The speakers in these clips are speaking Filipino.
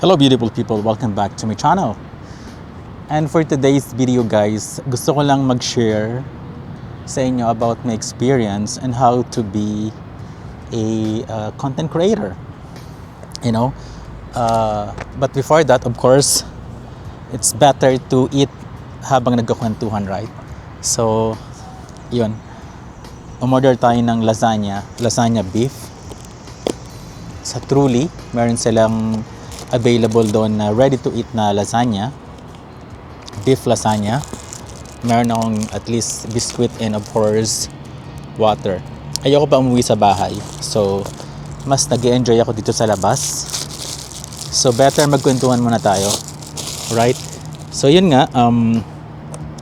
Hello beautiful people, welcome back to my channel. And for today's video guys, gusto ko lang mag-share sa inyo about my experience and how to be a content creator. But before that, of course, it's better to eat habang nagkakwentuhan, right? So, yun. Umorder tayo ng lasagna beef. Sa Truly, meron silang available doon na ready to eat na lasagna, beef lasagna. Meron akong at least biscuit and of course water. Ayoko pa umuwi sa bahay, so mas nag-enjoy ako dito sa labas. So better magkwentuhan muna tayo, right? So yun nga,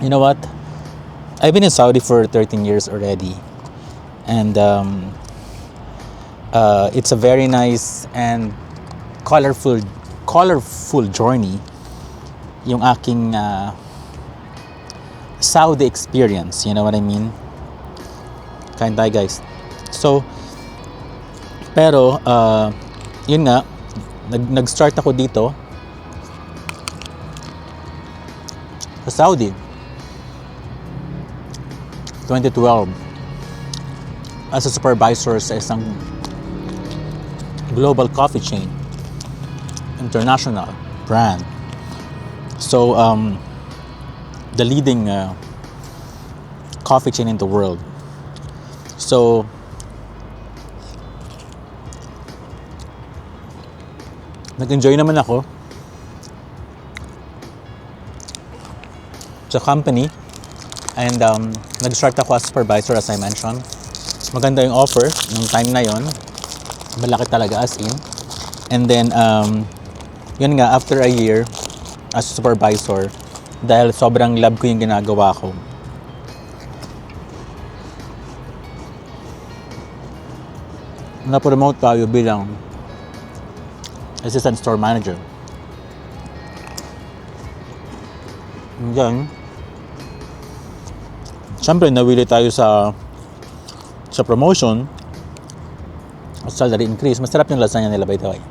you know what, I've been in Saudi for 13 years already, and it's a very nice and colorful journey yung aking Saudi experience, you know what I mean? Kain tayo guys. So pero yun nga, nag-start ako dito sa Saudi 2012 as a supervisor sa isang global coffee chain, international brand. So the leading coffee chain in the world. So nag-enjoy naman ako sa company, and nag-start ako as supervisor as I mentioned. Maganda yung offer nung time na yon, malaki talaga as in. And then yun nga, after a year as supervisor, dahil sobrang love ko yung ginagawa ko, na-promote tayo bilang assistant store manager. And then syempre nawili tayo sa promotion at salary increase. Masarap yung lasagna nila by the way.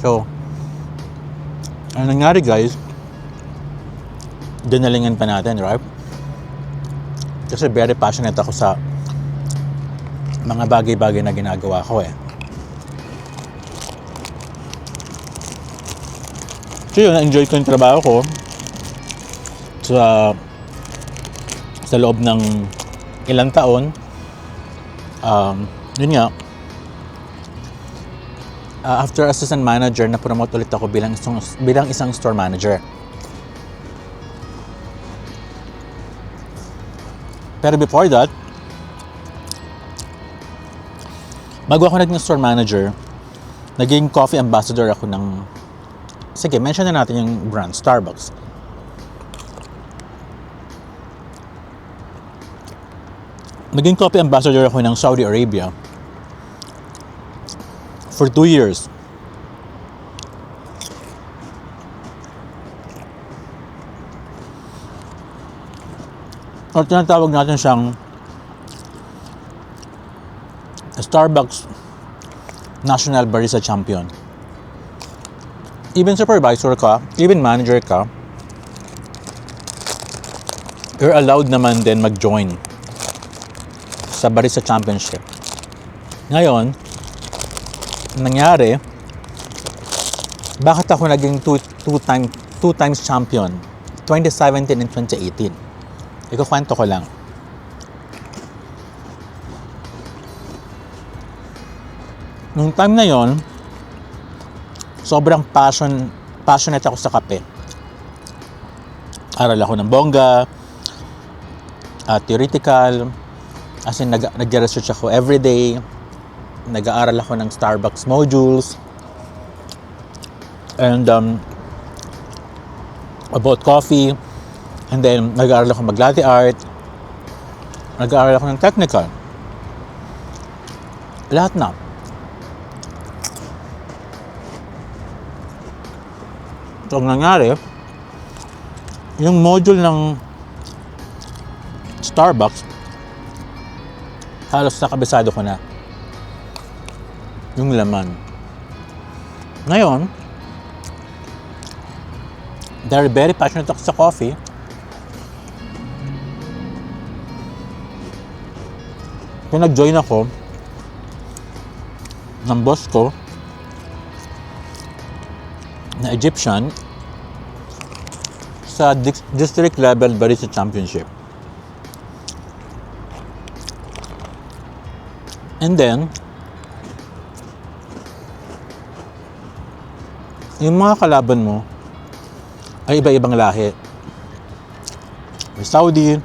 So ang nangyari guys, dinalingan pa natin, right? Kasi very passionate ako sa mga bagay-bagay na ginagawa ko eh. So yun, na-enjoy ko yung trabaho ko sa loob ng ilang taon. Yun nga, after assistant manager, na-promote ulit ako bilang isang store manager. Pero before that, bago ako naging store manager, naging coffee ambassador ako ng, sige, mention na natin yung brand, Starbucks. Naging coffee ambassador ako ng Saudi Arabia for 2 years. At tinatawag natin siyang Starbucks National Barista Champion. Even supervisor ka, even manager ka, you're allowed naman din mag-join sa Barista Championship. Ngayon, nangyari, bakit ako naging two times champion? 2017 and 2018. Ikukwento ko lang. Nung time na yon, sobrang passionate ako sa kape. Aral ako ng bongga, theoretical, as in nag-research ako everyday, nag-aaral ako ng Starbucks modules, and about coffee, and then nag-aaral ako mag-latte art, nag-aaral ako ng technical. Lahat na. So, ang nangyari, yung module ng Starbucks, halos nakabisado ko na yung laman. Ngayon, they're very passionate sa coffee. Nag-join ako ng boss ko na Egyptian sa district level barista championship. And then, yung mga kalaban mo ay iba-ibang lahi. May Saudi,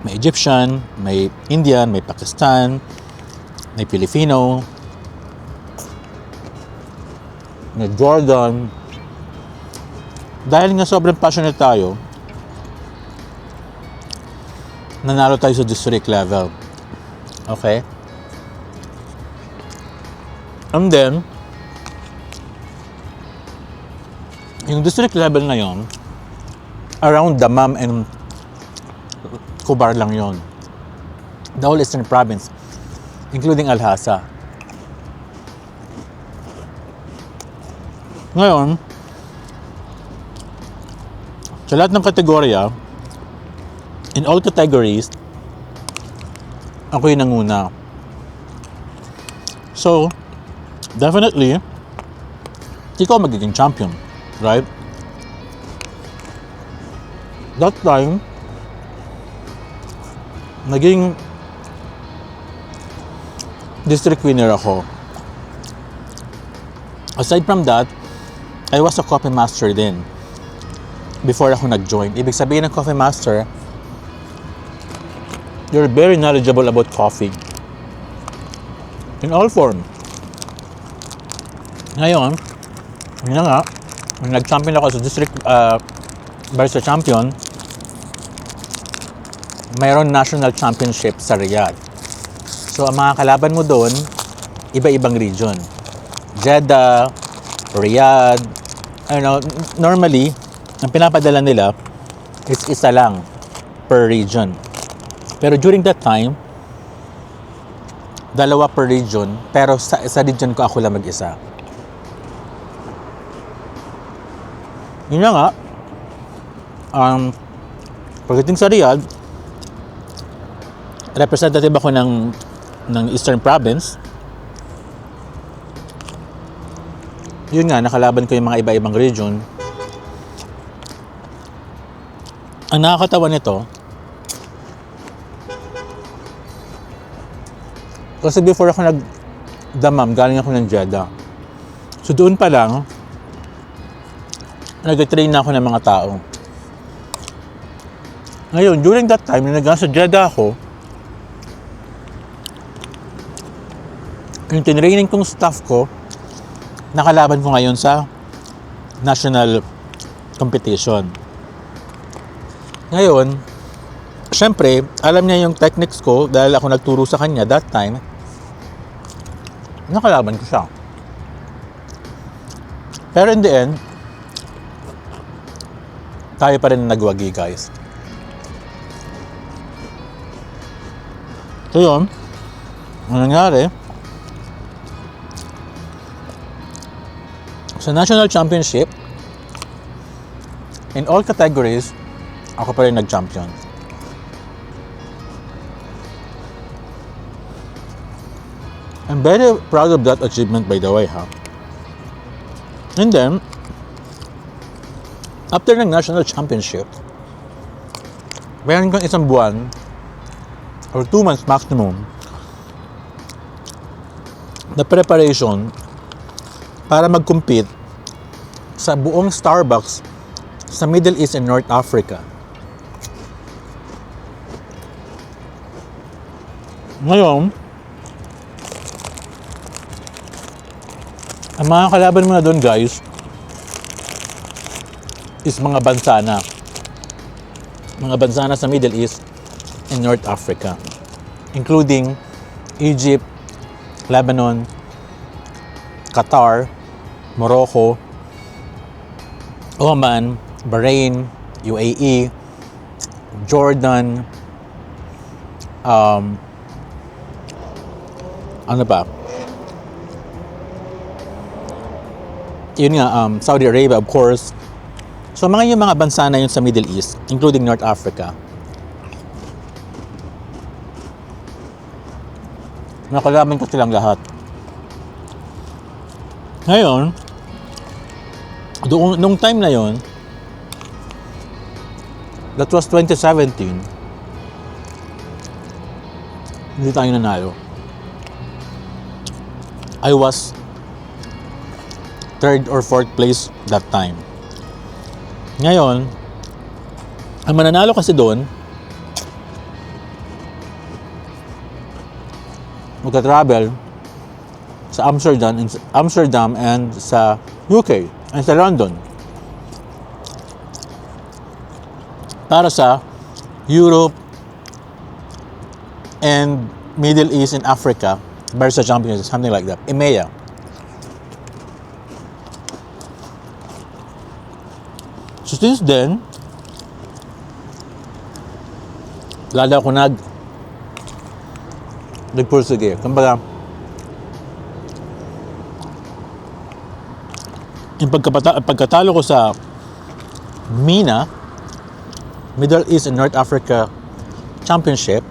may Egyptian, may Indian, may Pakistan, may Filipino, may Jordan. Dahil nga sobrang passionate tayo, nanalo tayo sa district level. Okay? And then, yung district level na yon, around Dammam and Kubar lang yon. The whole eastern province, including Al-Hasa. Ngayon, sa lahat ng kategorya, in all categories, ako yung nanguna. So, definitely, ikaw magiging champion. Right? That time, naging district winner ako. Aside from that, I was a coffee master din before ako nag-join. Ibig sabihin ng coffee master, you're very knowledgeable about coffee in all form. Ngayon, yun na nga, nag-champion ako sa district barista champion. Mayroon national championship sa Riyadh. So, ang mga kalaban mo doon, iba-ibang region. Jeddah, Riyadh, normally, ang pinapadala nila is isa lang per region. Pero during that time, dalawa per region, pero sa region ko ako lang mag-isa. Yun na nga, pagdating sa Riyadh, representative ako ng Eastern Province. Yun nga, nakalaban ko yung mga iba-ibang region. Ang nakakatawa nito, kasi before ako nag-Dammam, galing ako ng Jeddah. So doon pa lang, nag-train na ako ng mga tao. Ngayon, during that time, nung nasa Jeddah ako, yung tinraining kong staff ko, nakalaban ko ngayon sa national competition. Ngayon, syempre, alam niya yung techniques ko dahil ako nagturo sa kanya that time. Nakalaban ko siya. Pero in the end, tayo pa rin nagwagi, guys. So yun, ang nangyari, sa national championship, in all categories, ako pa rin nag-champion. I'm very proud of that achievement, by the way, ha? And then, after ng national championship, meron kang isang buwan or 2 months maximum na preparation para mag-compete sa buong Starbucks sa Middle East and North Africa. Ngayon, ang mga kalaban mo na doon, guys, is mga bansa na. Mga bansa na sa Middle East and North Africa, including Egypt, Lebanon, Qatar, Morocco, Oman, Bahrain, UAE, Jordan, ano ba? Yun nga, Saudi Arabia, of course. So, yung mga bansa na yun sa Middle East, including North Africa, nakalaban ko silang lahat. Ngayon, nung time na yon, that was 2017, hindi tayo nanalo. I was third or fourth place that time. Ngayon, ang mananalo kasi doon, magka-travel sa Amsterdam and sa UK and sa London para sa Europe and Middle East and Africa Barca Champions, something like that, EMEA. So since then, lalo ako nagpursige. Kumbaga, yung pagkatalo ko sa MENA, Middle East and North Africa Championship,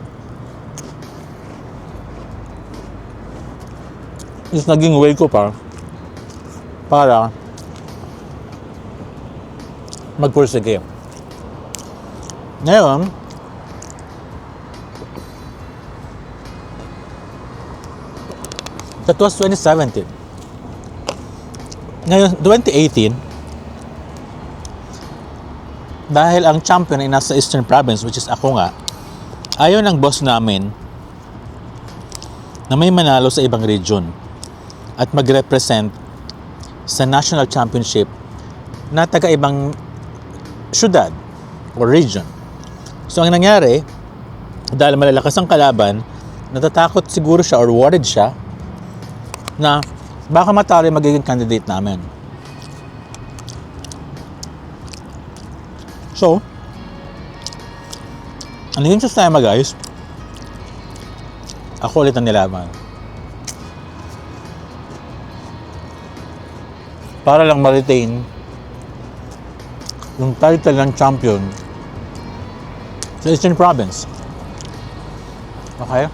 is naging way ko para magpursige. Ngayon, that was 2017. Ngayon, 2018, dahil ang champion ay nasa Eastern Province, which is ako nga, ayaw ng boss namin na may manalo sa ibang region at mag-represent sa national championship na taga-ibang syudad or region. So, ang nangyari, dahil malalakas ang kalaban, natatakot siguro siya or worried siya na baka matalo yung magiging candidate namin. So, ano yung sistema, guys? Ako ulit ang nilaban. Para lang ma-retain yung title ng champion sa Eastern Province. Okay?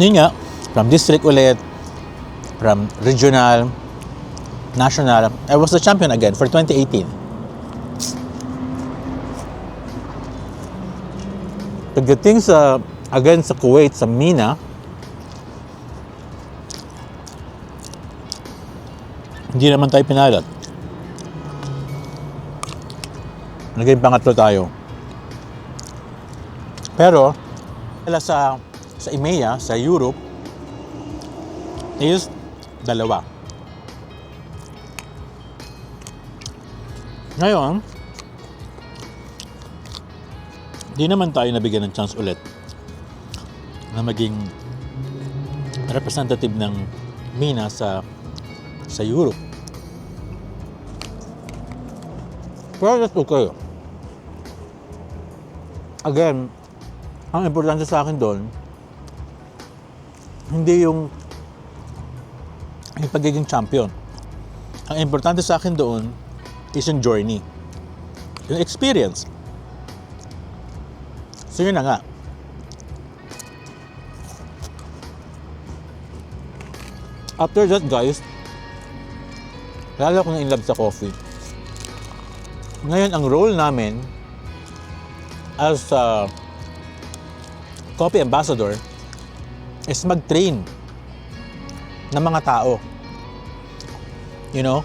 Yun nga, from district ulit, from regional, national, I was the champion again for 2018. Pagdating again sa Kuwait, sa MENA, hindi naman tayo pinalat. Naging pangatlo tayo. Pero, sa EMEA, sa Europe, is dalawa. Ngayon, di naman tayo nabigyan ng chance ulit na maging representative ng MENA sa Europe. Pero that's okay. Again, ang importante sa akin doon, hindi yung pagiging champion. Ang importante sa akin doon is yung journey. Yung experience. So yun na nga. After that, guys, lalo ko na in love sa coffee. Ngayon, ang role namin as a coffee ambassador is mag-train ng mga tao. You know?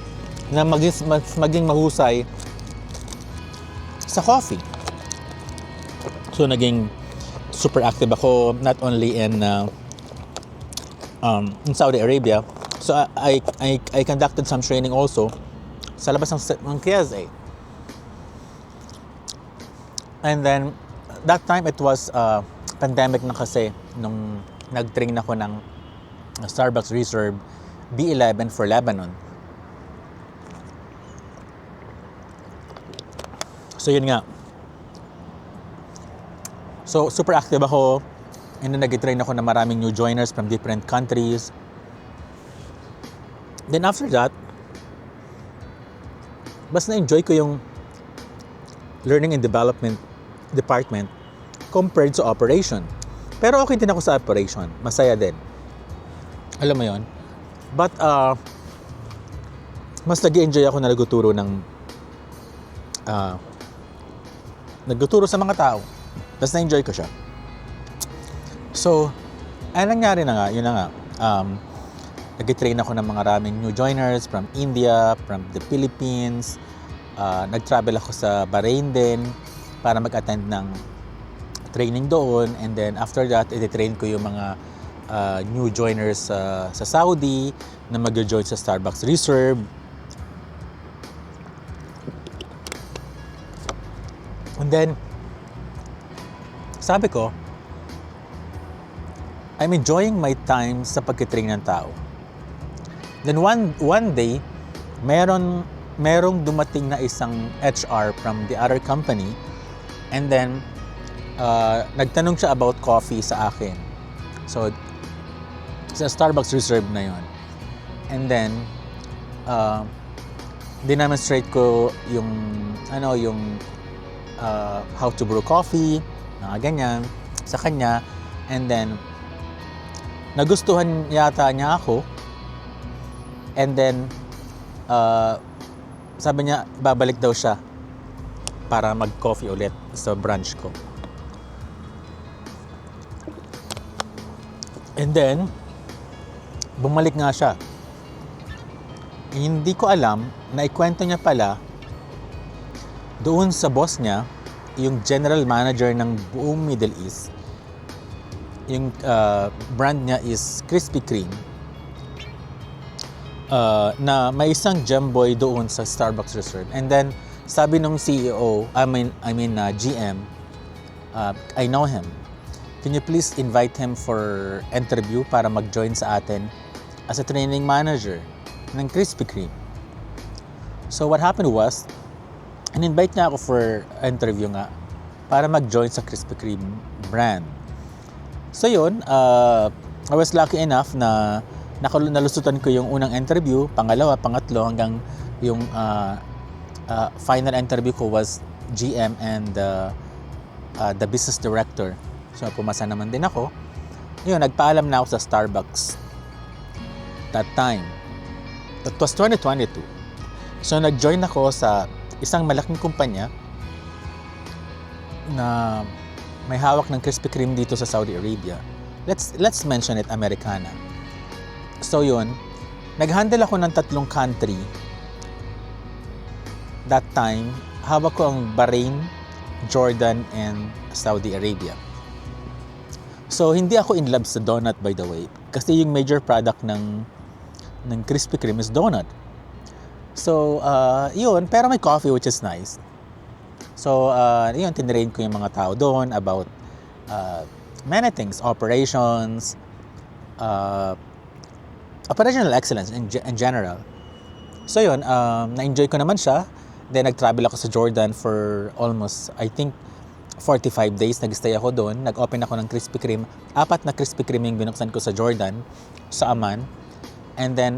Na maging mahusay sa coffee. So, naging super active ako, not only in Saudi Arabia. So, I conducted some training also sa labas ng KSA. And then, that time it was pandemic na kasi nung nag-train ako ng Starbucks Reserve B11 for Lebanon. So, yun nga. So, super active ako. And then, nag-train ako ng maraming new joiners from different countries. Then after that, mas na-enjoy ko yung learning and development department compared sa operation. Pero okay din ako sa operation. Masaya din. Alam mo yon. But, mas nag-enjoy ako na nagtuturo sa mga tao. Mas na-enjoy ko siya. So, ay nangyari na nga, yun na nga. Nag-train ako ng mga maraming new joiners from India, from the Philippines. Nag-travel ako sa Bahrain din para mag-attend ng training doon. And then after that, i-train ko yung mga new joiners sa Saudi na mag-join sa Starbucks Reserve. And then, sabi ko, I'm enjoying my time sa pag-train ng tao. Then one day, merong dumating na isang HR from the other company, and then nagtanong siya about coffee sa akin. So sa Starbucks Reserve na yon. And then demonstrate ko yung how to brew coffee, ganyan sa kanya. And then nagustuhan yata niya ako. And then sabi niya, babalik daw siya para mag-coffee ulit sa branch ko. And then, bumalik nga siya. Hindi ko alam na ikwento niya pala doon sa boss niya, yung general manager ng buong Middle East. Yung brand niya is Krispy Kreme. Na may isang Gemboy doon sa Starbucks Reserve. And then, sabi nung CEO, GM, I know him. Can you please invite him for interview para mag-join sa atin as a training manager ng Krispy Kreme? So, what happened was, in-invite niya ako for interview nga para mag-join sa Krispy Kreme brand. So, yun, I was lucky enough na nalusutan ko yung unang interview, pangalawa, pangatlo, hanggang yung final interview ko was GM and the business director. So, pumasa naman din ako. Yun, nagpaalam na ako sa Starbucks that time. That was 2022. So, nag-join ako sa isang malaking kumpanya na may hawak ng Krispy Kreme dito sa Saudi Arabia. Let's mention it, Americana. So yun, nag-handle ako ng 3 country. That time, hawak ko ang Bahrain, Jordan, and Saudi Arabia. So hindi ako in love sa donut, by the way. Kasi yung major product ng Krispy Kreme is donut. So, yun, pero may coffee, which is nice. So, yun, tinrain ko yung mga tao doon about many things, operations, operational excellence in general. So yun, na-enjoy ko naman siya. Then nag-travel ako sa Jordan for almost, I think, 45 days. Nag-stay ako doon. Nag-open ako ng Krispy Kreme. 4 na Krispy Kreme yung binuksan ko sa Jordan, sa Amman. And then,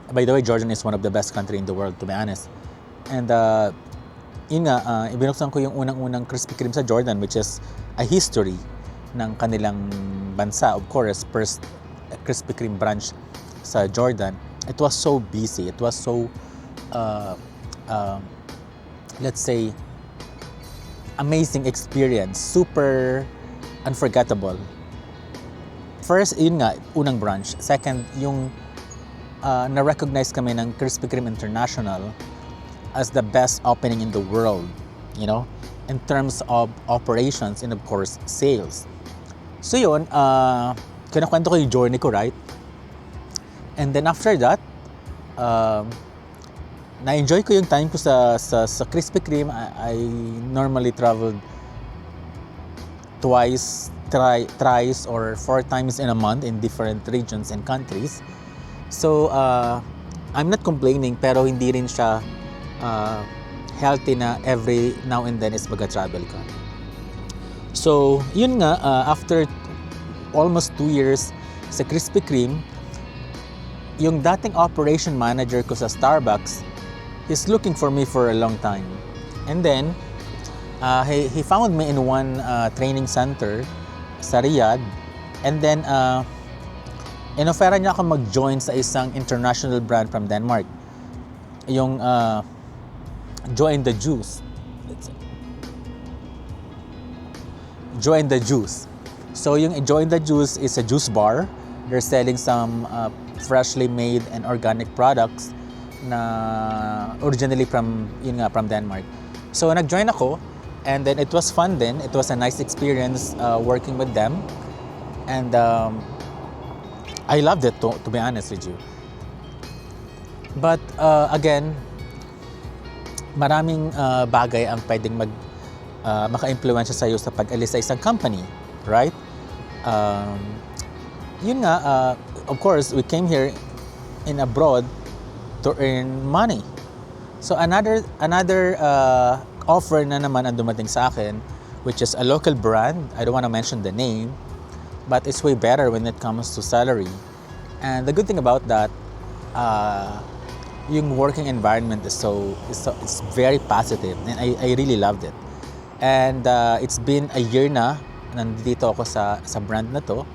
by the way, Jordan is one of the best country in the world, to be honest. And yun nga, ibinuksan ko yung unang-unang Krispy Kreme sa Jordan, which is a history ng kanilang bansa. Of course, first Krispy Kreme branch sa Jordan. It was so busy. It was so, let's say, amazing experience. Super unforgettable. First, yun nga, unang branch. Second, yung na-recognize kami ng Krispy Kreme International as the best opening in the world, you know, in terms of operations and of course, sales. So yun, kinakwento ko yung journey ko, right? And then after that, na-enjoy ko yung time ko sa Krispy Kreme. I normally traveled thrice or 4 times in a month in different regions and countries. So, I'm not complaining, pero hindi rin siya healthy na every now and then is mag-travel ka. So, yun nga, after almost 2 years sa Krispy Kreme, yung dating operation manager ko sa Starbucks is looking for me for a long time. And then, he found me in one training center sa Riyadh. And then, inofera niya ako mag-join sa isang international brand from Denmark. Yung Join the Juice. Join the Juice. So yung Join the Juice is a juice bar. They're selling some freshly made and organic products na originally from Denmark. So nag-join ako, and then it was fun then. It was a nice experience working with them. And I loved it, to be honest with you. But again, maraming bagay ang pwedeng maka-impluwensya sa iyo sa pag-alis sa isang company, right? Yun nga, of course, we came here in abroad to earn money. So another offer na naman ang dumating sa akin, which is a local brand. I don't want to mention the name, but it's way better when it comes to salary. And the good thing about that, yung working environment is very positive, and I really loved it. And it's been a year na nandito ako sa brand na to,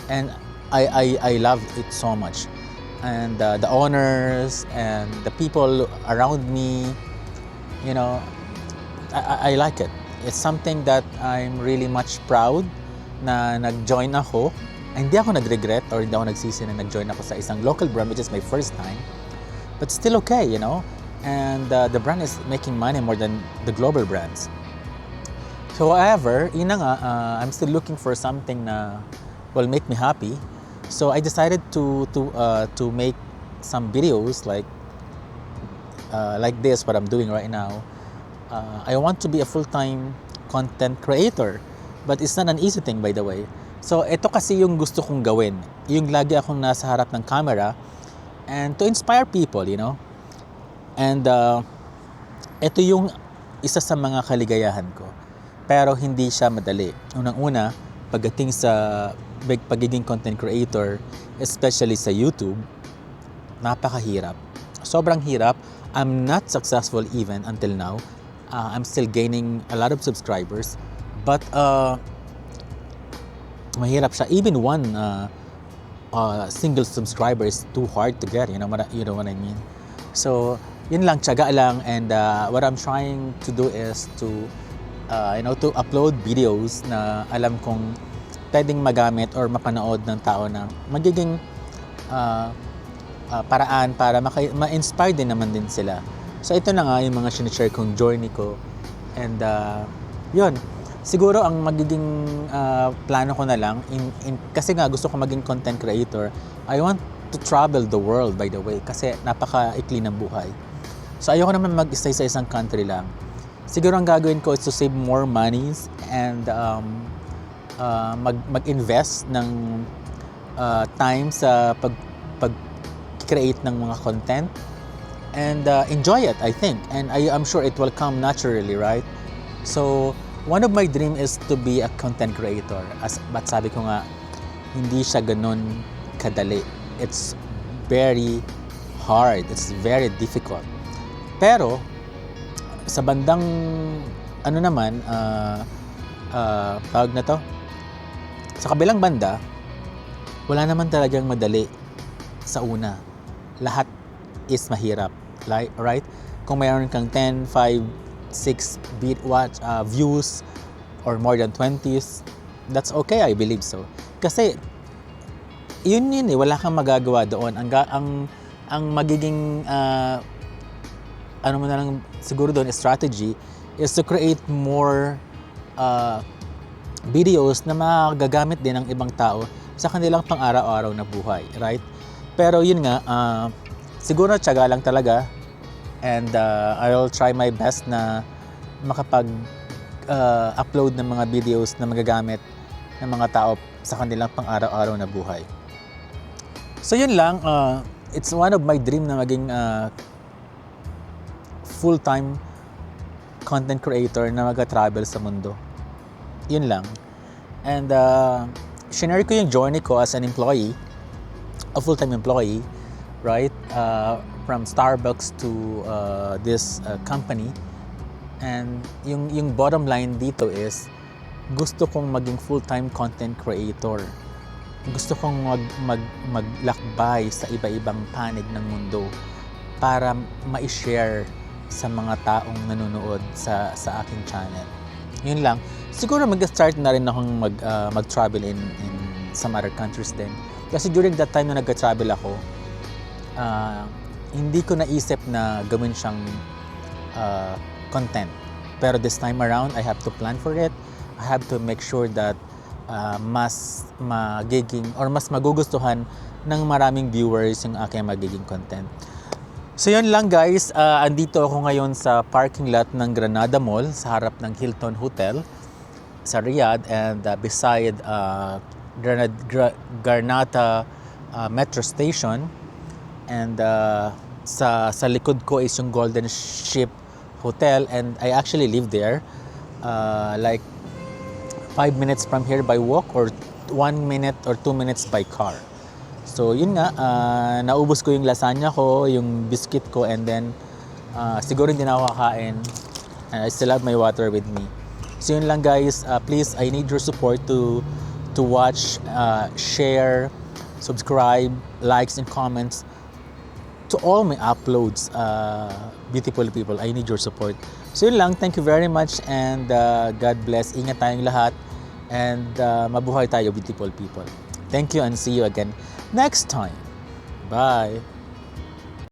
and I loved it so much. And the owners and the people around me, you know, I like it. It's something that I'm really much proud na nag-join ako. Hindi ako nag-regret or hindi ako nagsisi na nag-join ako sa isang local brand, which is my first time. But still okay, you know. And the brand is making money more than the global brands. So, however, yun na nga, I'm still looking for something na will make me happy. So I decided to make some videos like this, what I'm doing right now. I want to be a full-time content creator, but it's not an easy thing, by the way. So ito kasi yung gusto kong gawin, yung lagi akong nasa harap ng camera and to inspire people, you know. And ito yung isa sa mga kaligayahan ko, pero hindi siya madali. Unang-una, pagdating sa pagiging content creator, especially sa YouTube, napakahirap. Sobrang hirap. I'm not successful even until now. I'm still gaining a lot of subscribers, but mahirap siya. Even one single subscriber is too hard to get. You know what I mean? So yun lang, tiyaga lang. And what I'm trying to do is to upload videos na alam kong pwedeng magamit or mapanood ng tao na magiging paraan para ma-inspire din naman din sila. So ito na nga yung mga sinishare kong journey ko. And yun, siguro ang magiging plano ko na lang, kasi nga gusto ko maging content creator, I want to travel the world, by the way, kasi napaka-ikli ng buhay. So ayoko naman mag-stay sa isang country lang. Siguro ang gagawin ko is to save more monies and mag-invest ng time sa pag-create ng mga content and enjoy it, I think. And I'm sure it will come naturally, right? So, one of my dream is to be a content creator. But sabi ko nga, hindi siya ganun kadali. It's very hard. It's very difficult. Pero, sa bandang, tawag na to, sa kabilang banda, wala naman talagang madali sa una. Lahat is mahirap, right? Kung mayroon kang 10, 5, 6 views or more than 20s, that's okay, I believe so. Kasi yun wala kang magagawa doon. Ang magiging siguro doon strategy is to create more videos na magagamit din ng ibang tao sa kanilang pang-araw-araw na buhay, right? Pero yun nga, siguro tiyaga lang talaga, and I'll try my best na makapag-upload ng mga videos na magagamit ng mga tao sa kanilang pang-araw-araw na buhay. So yun lang, it's one of my dream na maging full-time content creator na mag-travel sa mundo. Yun lang. And shinare ko yung journey ko as an employee, a full-time employee. right? From Starbucks to this company. And yung bottom line dito is, gusto kong maging full-time content creator. Gusto kong maglakbay sa iba-ibang panig ng mundo para ma-share sa mga taong nanonood sa aking channel. Yun lang. Siguro mag-start na rin akong mag-travel in some other countries din. Kasi during that time na nag-travel ako, hindi ko naisip na gawin siyang content. Pero this time around, I have to plan for it. I have to make sure that mas magiging or mas magugustuhan ng maraming viewers yung aking magiging content. So yun lang guys, andito ako ngayon sa parking lot ng Granada Mall sa harap ng Hilton Hotel sa Riyadh, and beside Garnata Metro Station, and sa likod ko is yung Golden Ship Hotel, and I actually live there like 5 minutes from here by walk, or 1 minute or 2 minutes by car. So yun nga, naubos ko yung lasagna ko, yung biscuit ko, and then siguro hindi na ako kakain. And I still have my water with me. So yun lang guys, please, I need your support to watch, share, subscribe, likes and comments to all my uploads, beautiful people. I need your support. So yun lang, thank you very much, and God bless. Ingat tayong lahat, and mabuhay tayo, beautiful people. Thank you, and see you again next time. Bye.